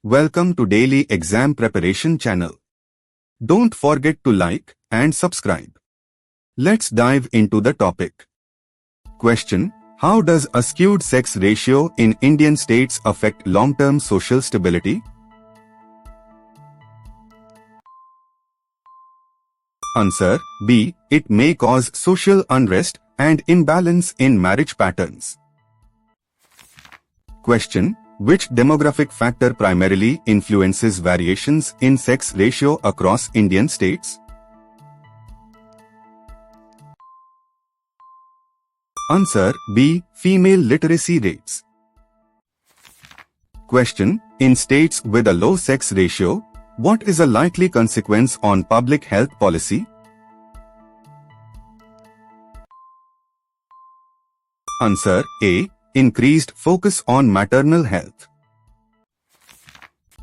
Welcome to Daily Exam Preparation channel. Don't forget to like and subscribe. Let's dive into the topic. Question: how does a skewed sex ratio in Indian states affect long-term social stability? Answer: B. It may cause social unrest and imbalance in marriage patterns. Question: which demographic factor primarily influences variations in sex ratio across Indian states? Answer: B. Female literacy rates. Question: in states with a low sex ratio, what is a likely consequence on public health policy? Answer: A. Increased focus on maternal health.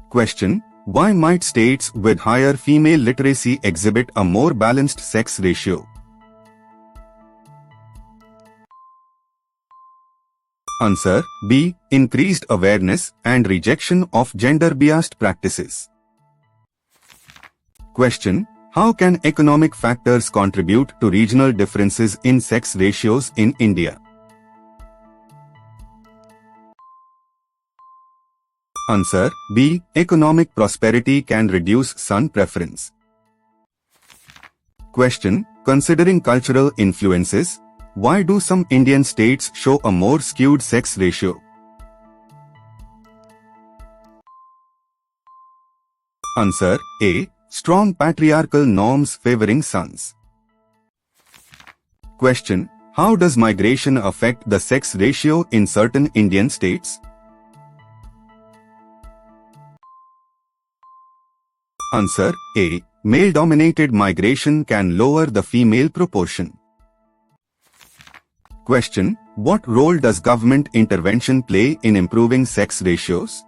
Question: why might states with higher female literacy exhibit a more balanced sex ratio? Answer: B. Increased awareness and rejection of gender-biased practices. Question: how can economic factors contribute to regional differences in sex ratios in India? Answer: B. Economic prosperity can reduce son preference. Question: considering cultural influences, why do some Indian states show a more skewed sex ratio? Answer: A. Strong patriarchal norms favoring sons. Question: how does migration affect the sex ratio in certain Indian states? Answer: A. Male-dominated migration can lower the female proportion. Question: what role does government intervention play in improving sex ratios?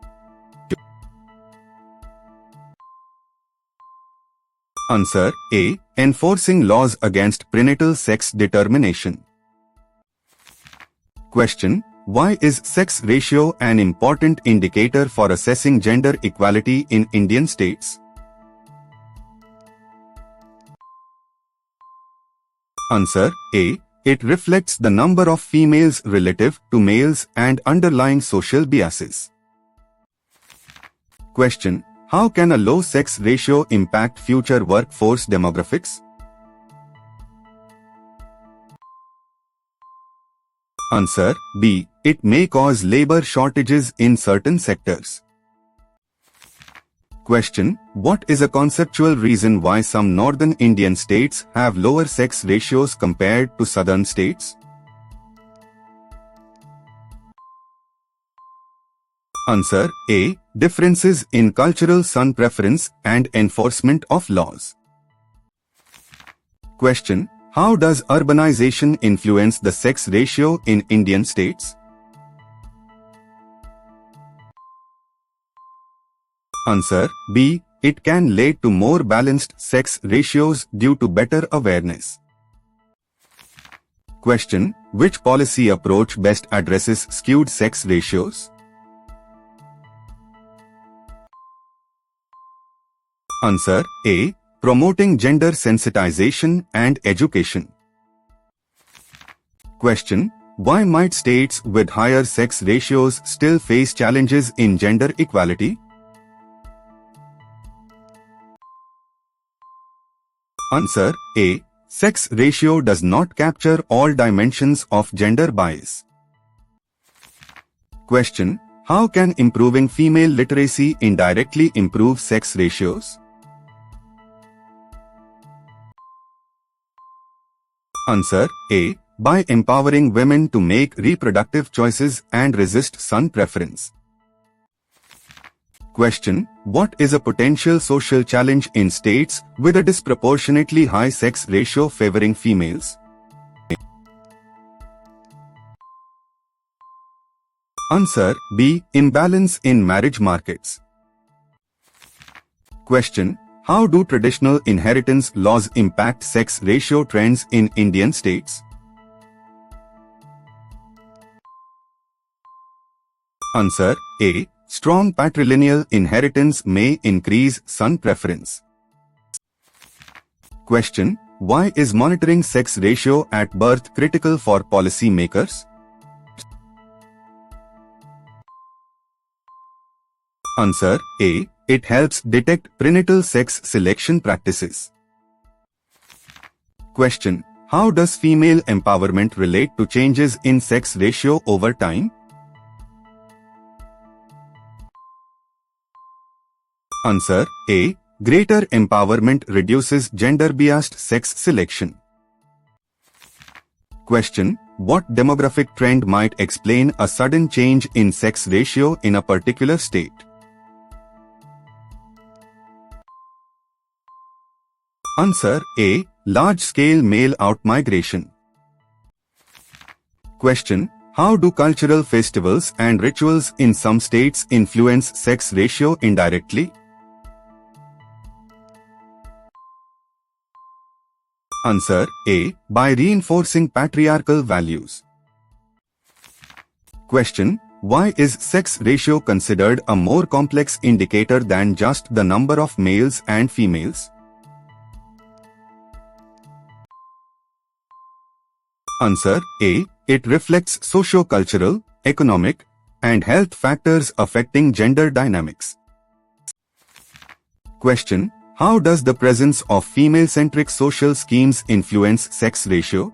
Answer: A. Enforcing laws against prenatal sex determination. Question: why is sex ratio an important indicator for assessing gender equality in Indian states? Answer: A. It reflects the number of females relative to males and underlying social biases. Question: how can a low sex ratio impact future workforce demographics? Answer: B. It may cause labor shortages in certain sectors. Question: what is a conceptual reason why some northern Indian states have lower sex ratios compared to southern states? Answer: A. Differences in cultural son preference and enforcement of laws. Question: how does urbanization influence the sex ratio in Indian states? Answer: B. It can lead to more balanced sex ratios due to better awareness. Question: which policy approach best addresses skewed sex ratios? Answer: A. Promoting gender sensitization and education. Question: why might states with higher sex ratios still face challenges in gender equality? Answer: A. Sex ratio does not capture all dimensions of gender bias. Question: how can improving female literacy indirectly improve sex ratios? Answer: A. By empowering women to make reproductive choices and resist son preference. Question: what is a potential social challenge in states with a disproportionately high sex ratio favoring females? Answer: B. Imbalance in marriage markets. Question: how do traditional inheritance laws impact sex ratio trends in Indian states? Answer: A. Strong patrilineal inheritance may increase son preference. Question: why is monitoring sex ratio at birth critical for policy makers? Answer: A. It helps detect prenatal sex selection practices. Question: how does female empowerment relate to changes in sex ratio over time? Answer: A. Greater empowerment reduces gender-biased sex selection. Question: what demographic trend might explain a sudden change in sex ratio in a particular state? Answer: A. Large-scale male outmigration. Question: how do cultural festivals and rituals in some states influence sex ratio indirectly? Answer: A. by reinforcing patriarchal values. Question: why is sex ratio considered a more complex indicator than just the number of males and females? Answer: A. It reflects socio-cultural, economic, and health factors affecting gender dynamics. Question: how does the presence of female-centric social schemes influence sex ratio?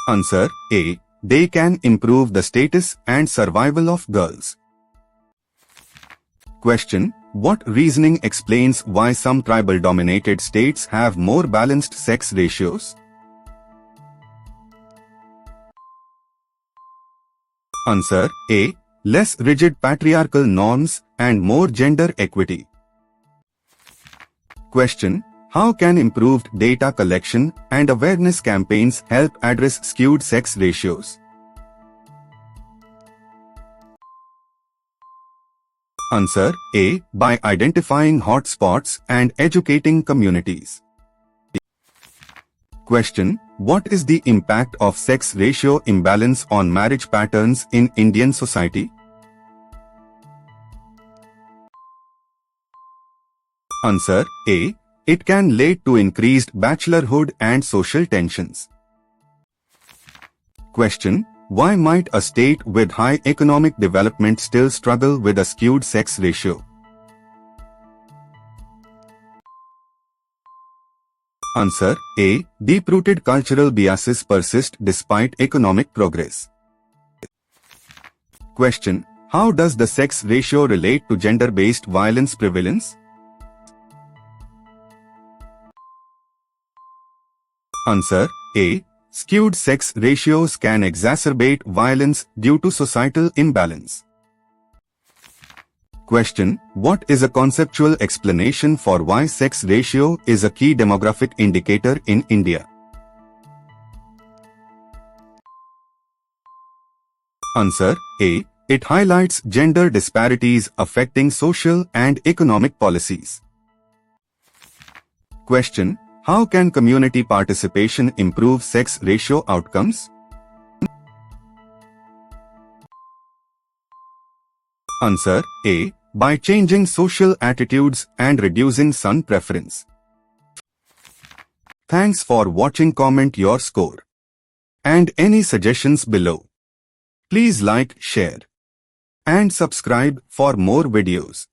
Answer: A. They can improve the status and survival of girls. Question: what reasoning explains why some tribal-dominated states have more balanced sex ratios? Answer: A. less rigid patriarchal norms and more gender equity. Question: how can improved data collection and awareness campaigns help address skewed sex ratios? Answer: A. by identifying hotspots and educating communities. Question: what is the impact of sex ratio imbalance on marriage patterns in Indian society? Answer: A. it can lead to increased bachelorhood and social tensions. Question: why might a state with high economic development still struggle with a skewed sex ratio? Answer: A. deep-rooted cultural biases persist despite economic progress. Question: how does the sex ratio relate to gender-based violence prevalence? Answer: A. skewed sex ratios can exacerbate violence due to societal imbalance. Question: what is a conceptual explanation for why sex ratio is a key demographic indicator in India? Answer: A. it highlights gender disparities affecting social and economic policies. Question: how can community participation improve sex ratio outcomes? Answer: A. by changing social attitudes and reducing son preference. Thanks for watching. Comment your score and any suggestions below. Please like, share, and subscribe for more videos.